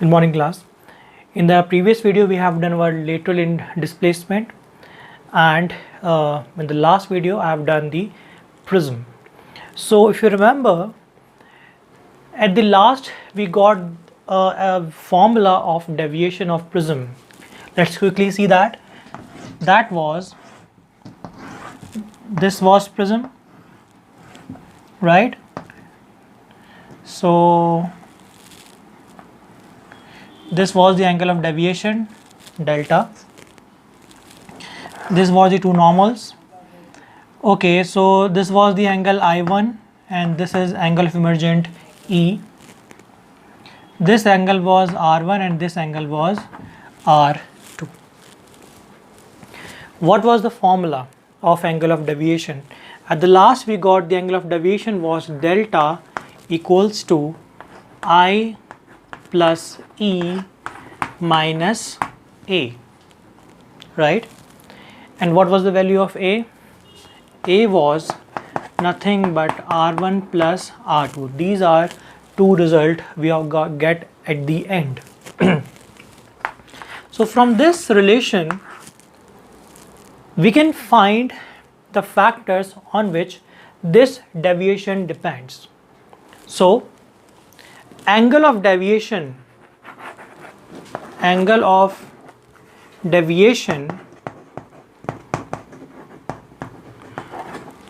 Good morning, class. In the previous video, we have done our lateral displacement, and in the last video, I have done the prism. So, if you remember, at the last we got a formula of deviation of prism. Let's quickly see that. That was, this was prism, right? So this was the angle of deviation, delta. This was the two normals. Okay, so this was the angle I1 and this is angle of emergent E. This angle was R1 and this angle was R2. What was the formula of angle of deviation? At the last we got the angle of deviation was delta equals to I plus E minus A, right? And what was the value of A? A was nothing but R1 plus R2. These are two results we have get at the end. So from this relation we can find the factors on which this deviation depends. So angle of deviation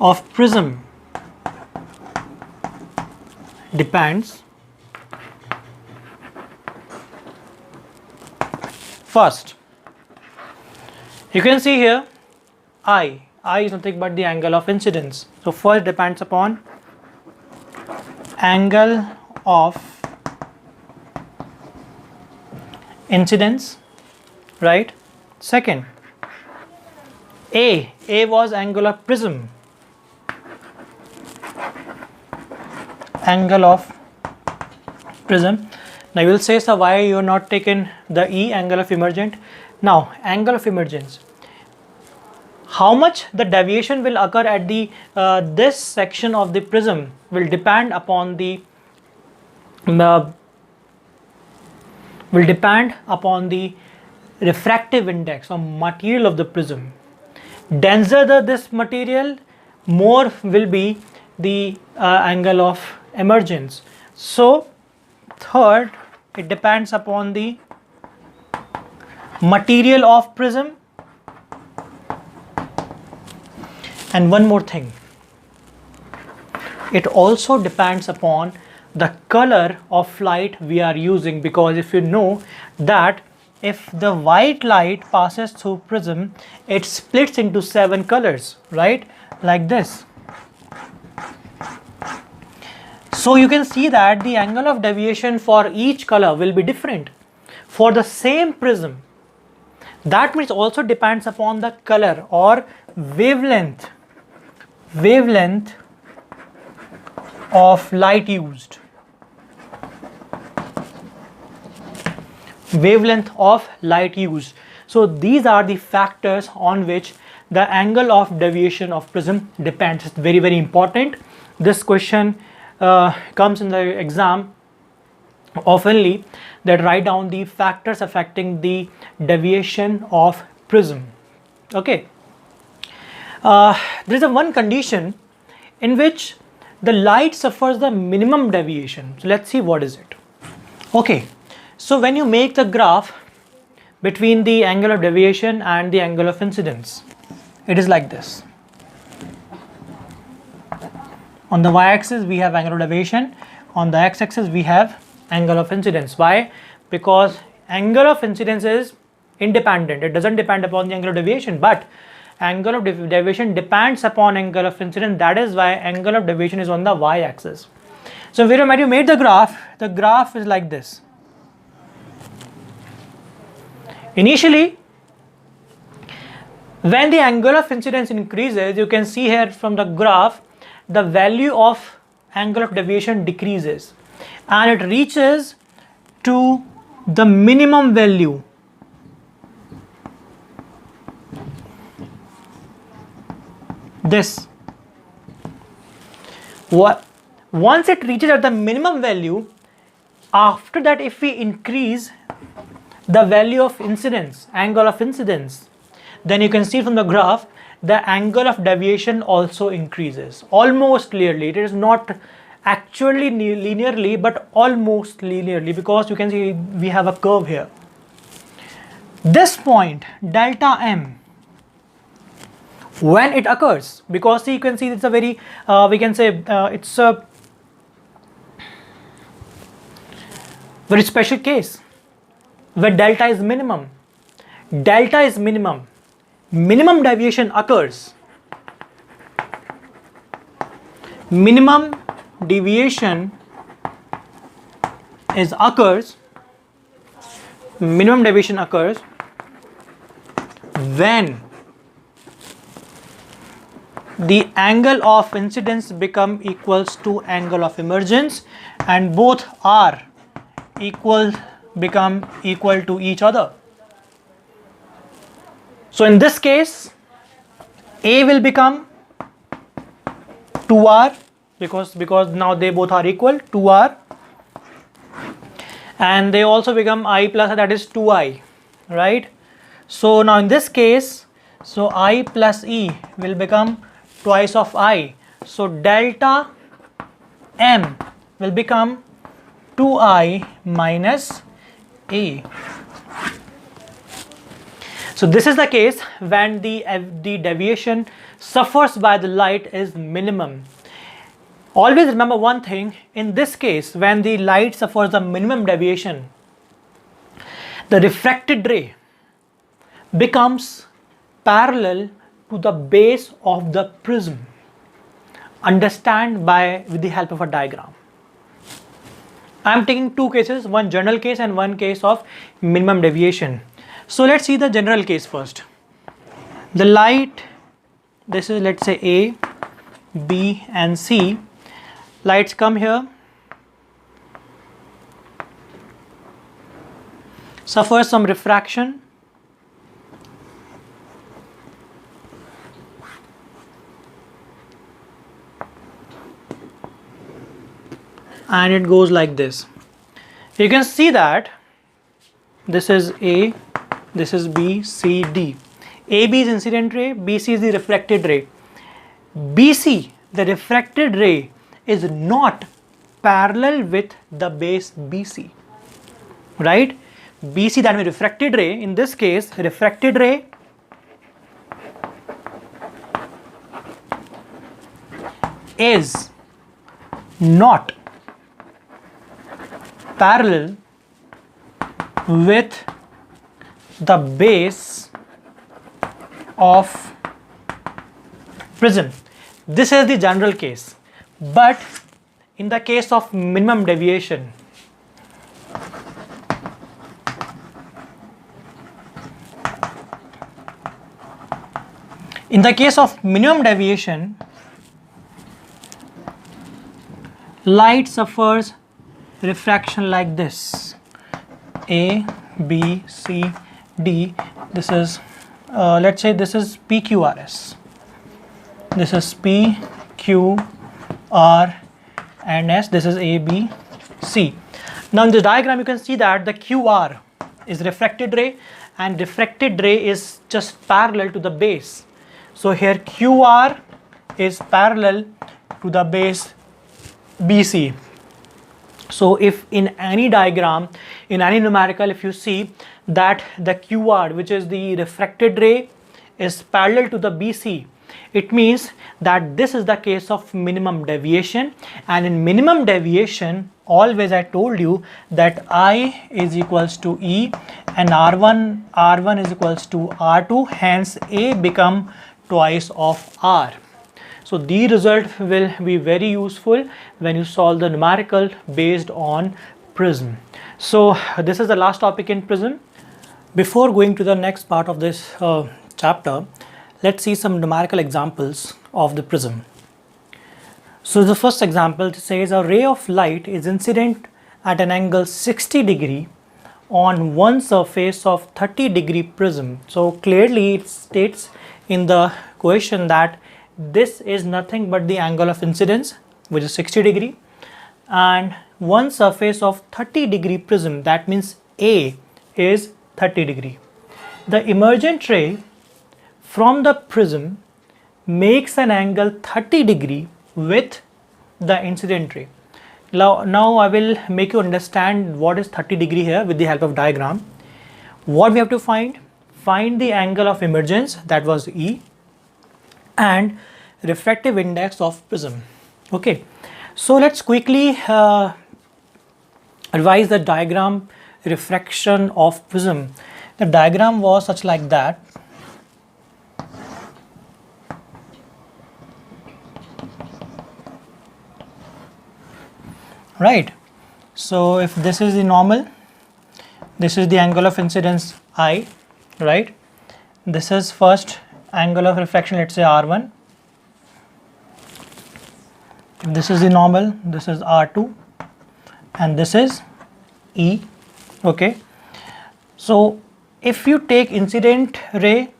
of prism depends first. You can see here I is nothing but the angle of incidence. So first depends upon angle of incidence, right? Second, A was angle of prism, angle of prism. Now you will say, so why you are not taken the E, angle of emergent? Now angle of emergence, how much the deviation will occur at the this section of the prism will depend upon the refractive index or material of the prism. Denser this material, more will be the angle of emergence. So third, it depends upon the material of prism. And one more thing, it also depends upon the color of light we are using, because if you know that if the white light passes through prism, it splits into 7 colors, right? Like this. So you can see that the angle of deviation for each color will be different for the same prism. That means also depends upon the color or wavelength of light used. So these are the factors on which the angle of deviation of prism depends. It's very, very important. This question comes in the exam oftenly, that write down the factors affecting the deviation of prism. Okay. There is a one condition in which the light suffers the minimum deviation. So let's see what is it. Okay, so when you make the graph between the angle of deviation and the angle of incidence, it is like this. On the y-axis we have angle of deviation, on the x-axis we have angle of incidence. Why? Because angle of incidence is independent, it doesn't depend upon the angle of deviation, but angle of deviation depends upon angle of incidence. That is why angle of deviation is on the y-axis. So when you made the graph is like this. Initially, when the angle of incidence increases, you can see here from the graph, the value of angle of deviation decreases and it reaches to the minimum value. This. Once it reaches at the minimum value, After that, if we increase the value of incidence, angle of incidence, then you can see from the graph the angle of deviation also increases almost linearly. It is not actually linearly, but almost linearly, because you can see we have a curve here. This point delta m, when it occurs, because you can see it's a very we can say it's a very special case where delta is minimum. Delta is minimum. Minimum deviation occurs. Minimum deviation occurs. Minimum deviation occurs when the angle of incidence become equals to angle of emergence, and both are become equal to each other. So in this case, A will become 2r, because now they both are equal, 2r, and they also become I plus, that is 2i, right? So now in this case, so I plus E will become twice of I, so delta m will become 2i minus A. So this is the case when the deviation suffers by the light is minimum. Always remember one thing, in this case when the light suffers the minimum deviation, the refracted ray becomes parallel to the base of the prism. Understand with the help of a diagram. I am taking two cases, one general case and one case of minimum deviation. So let's see the general case first. The light, this is, let's say, A, B and C. Lights come here, suffers some refraction, and it goes like this. You can see that this is A, this is B, C, D. AB is incident ray, BC is the reflected ray. BC, the refracted ray, is not parallel with the base BC, right? BC, that means refracted ray, in this case refracted ray is not parallel with the base of prism. This is the general case, but in the case of minimum deviation, light suffers refraction like this: A, B, C, D. This is let's say this is PQRS. This is P, Q, R and S. This is A, B, C. Now in the diagram you can see that the QR is refracted ray, and refracted ray is just parallel to the base. So here QR is parallel to the base BC. So if in any diagram, in any numerical, if you see that the QR, which is the refracted ray, is parallel to the BC, it means that this is the case of minimum deviation. And in minimum deviation, always I told you that I is equals to E and R1 is equals to R2, hence A become twice of R. So the result will be very useful when you solve the numerical based on Prism. So this is the last topic in Prism. Before going to the next part of this chapter, let's see some numerical examples of the Prism. So the first example says a ray of light is incident at an angle 60 degree on one surface of 30 degree prism. So clearly it states in the question that this is nothing but the angle of incidence, which is 60 degree, and one surface of 30-degree prism, that means A is 30 degree. The emergent ray from the prism makes an angle 30 degree with the incident ray. Now I will make you understand what is 30 degree here with the help of diagram. What we have to find? Find the angle of emergence, that was E, and refractive index of prism. Okay, so let's quickly revise the diagram refraction of prism. The diagram was such like that. Right, so if this is the normal, this is the angle of incidence I, right? This is first angle of refraction, let's say R1. If this is the normal, this is R2, and this is E. Okay, so if you take incident ray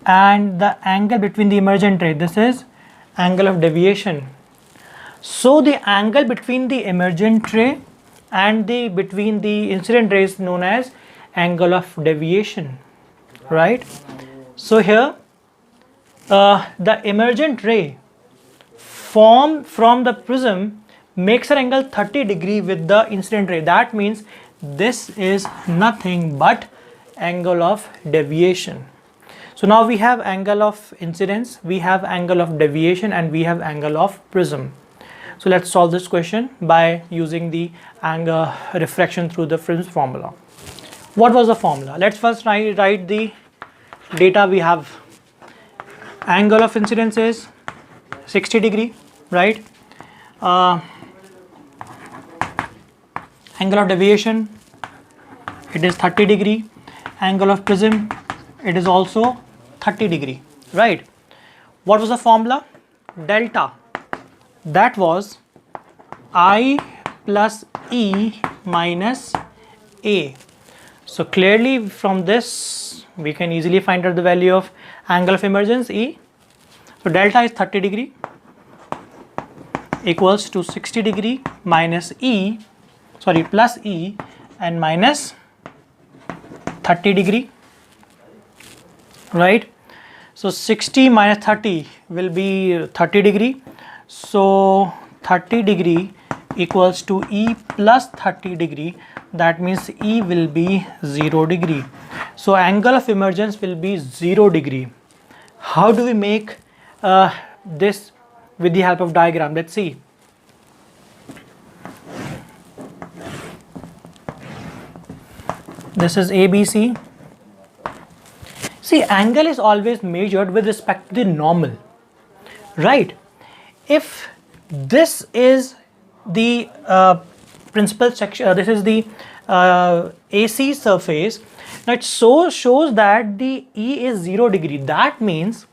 and the angle between the emergent ray, this is angle of deviation. So the angle between the emergent ray and between the incident ray is known as angle of deviation, right? So here the emergent ray formed from the prism makes an angle 30 degree with the incident ray. That means this is nothing but angle of deviation. So now we have angle of incidence, we have angle of deviation, and we have angle of prism. So let's solve this question by using the angle refraction through the Prism formula. What was the formula? Let's first write the data we have. Angle of incidence is 60 degree, right? Angle of deviation, it is 30 degree. Angle of prism, it is also 30 degree, right? What was the formula? Delta, that was I plus E minus A. So clearly from this we can easily find out the value of angle of emergence E. So delta is 30 degree equals to 60 degree minus E, sorry, plus E and minus 30 degree, right? So 60 minus 30 will be 30 degree. So 30 degree equals to E plus 30 degree, that means E will be 0 degree. So angle of emergence will be 0 degree. How do we make this with the help of diagram? Let's see. This is ABC. See, angle is always measured with respect to the normal, right? If this is the principal section, this is the AC surface, now it so shows that the E is 0 degree. That means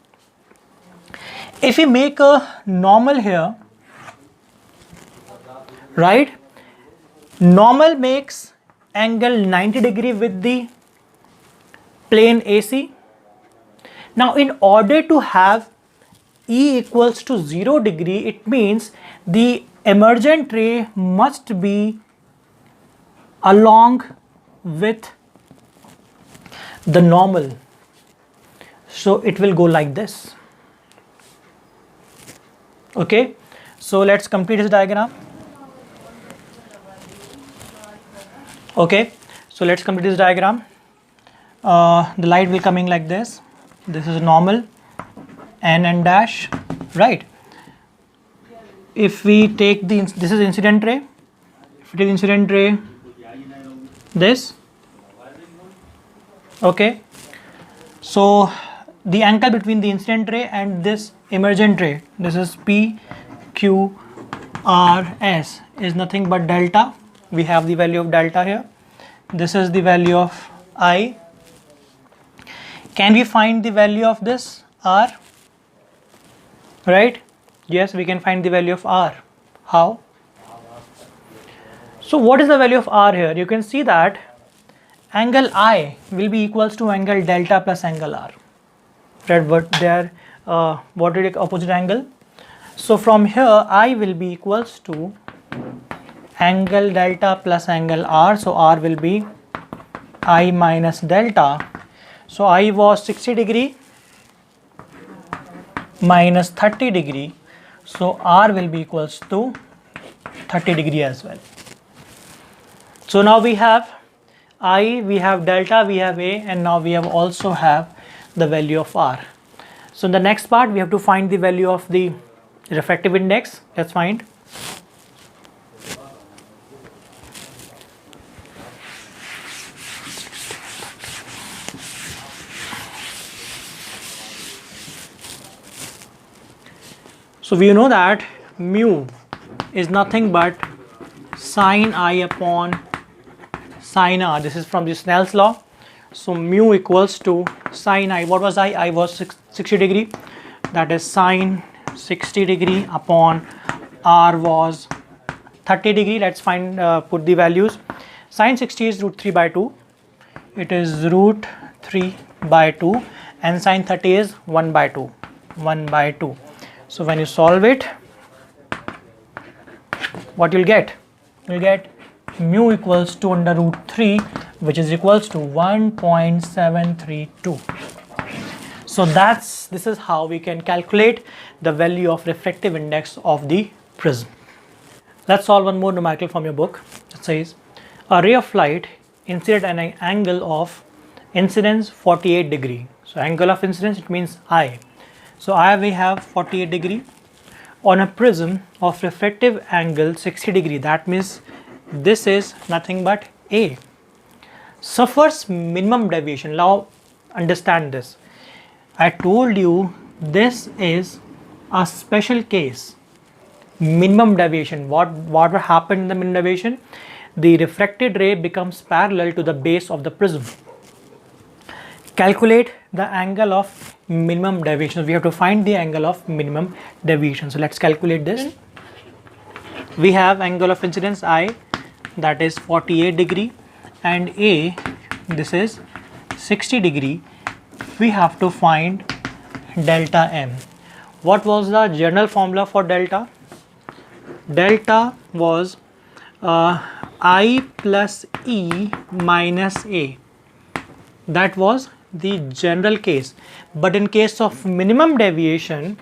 if we make a normal here, right, normal makes angle 90 degree with the plane AC. Now in order to have E equals to 0 degree, it means the emergent ray must be along with the normal. So it will go like this. Okay, so let's complete this diagram. Okay, so let's complete this diagram. The light will coming like this. This is normal, N dash, right? If we take this is incident ray. If we take incident ray, this. Okay, so the angle between the incident ray and this emergent ray, this is P, Q, R, S, is nothing but delta. We have the value of delta here. This is the value of I. Can we find the value of this R? Right? Yes, we can find the value of R. How? So what is the value of R here? You can see that angle I will be equals to angle delta plus angle R. Right, but they are what is the opposite angle? So from here I will be equals to angle delta plus angle R. So R will be I minus delta. So I was 60 degree minus 30 degree. So R will be equals to 30 degree as well. So now we have I, we have delta, we have A, and now we have also have the value of R. So in the next part we have to find the value of the refractive index. Let's find. So we know that mu is nothing but sine I upon sine R. This is from the Snell's law. So mu equals to sine I. What was I? I was 60 degree. That is sine 60 degree upon R was 30 degree. Let's find, put the values. Sine 60 is root 3 by 2. It is root 3 by 2. And sine 30 is 1 by 2. 1 by 2. So when you solve it, what you'll get? You'll get mu equals to under root 3, which is equals to 1.732. So this is how we can calculate the value of refractive index of the prism. Let's solve one more numerical from your book. It says a ray of light incident at an angle of incidence 48 degree. So angle of incidence, it means I. So I we have 48 degree on a prism of refractive angle 60 degree. That means this is nothing but A. Suffers minimum deviation. Now understand this. I told you this is a special case. Minimum deviation. What will happen in the minimum deviation? The refracted ray becomes parallel to the base of the prism. Calculate the angle of minimum deviation. We have to find the angle of minimum deviation. So let's calculate this. We have angle of incidence I, that is 48 degree, and A, this is 60 degree. We have to find delta M. What was the general formula for delta? Delta was I plus E minus A. That was the general case. But in case of minimum deviation,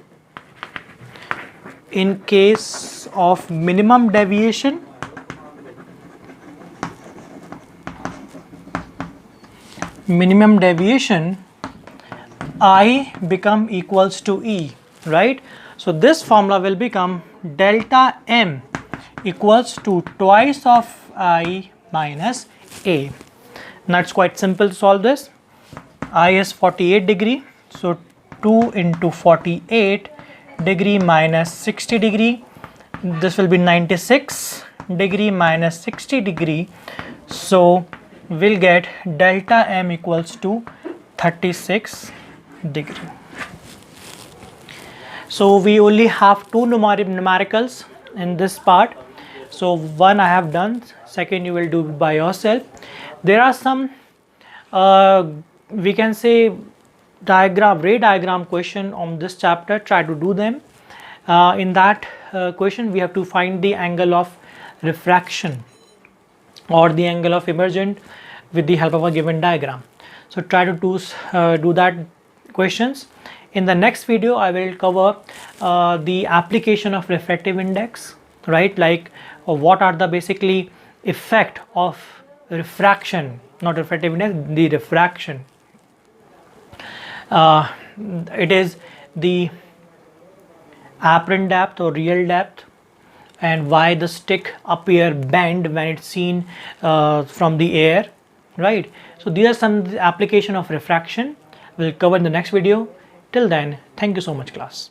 minimum deviation I become equals to E, right? So this formula will become delta M equals to twice of I minus A. Now it's quite simple to solve this. I is 48 degree, so 2 into 48 degree minus 60 degree. This will be 96 degree minus 60 degree. So we'll get delta M equals to 36 degree. So we only have two numericals in this part. So one I have done, second you will do by yourself. There are some we can say ray diagram question on this chapter. Try to do them. In that question we have to find the angle of refraction or the angle of emergent with the help of a given diagram. So try to do that questions. In the next video I will cover the application of refractive index, right? Like what are the basically effect of refraction, not refractive index, the refraction. It is the apparent depth or real depth, and why the stick appear bend when it's seen from the air, right? So these are some application of refraction. We'll cover in the next video. Till then, thank you so much, class.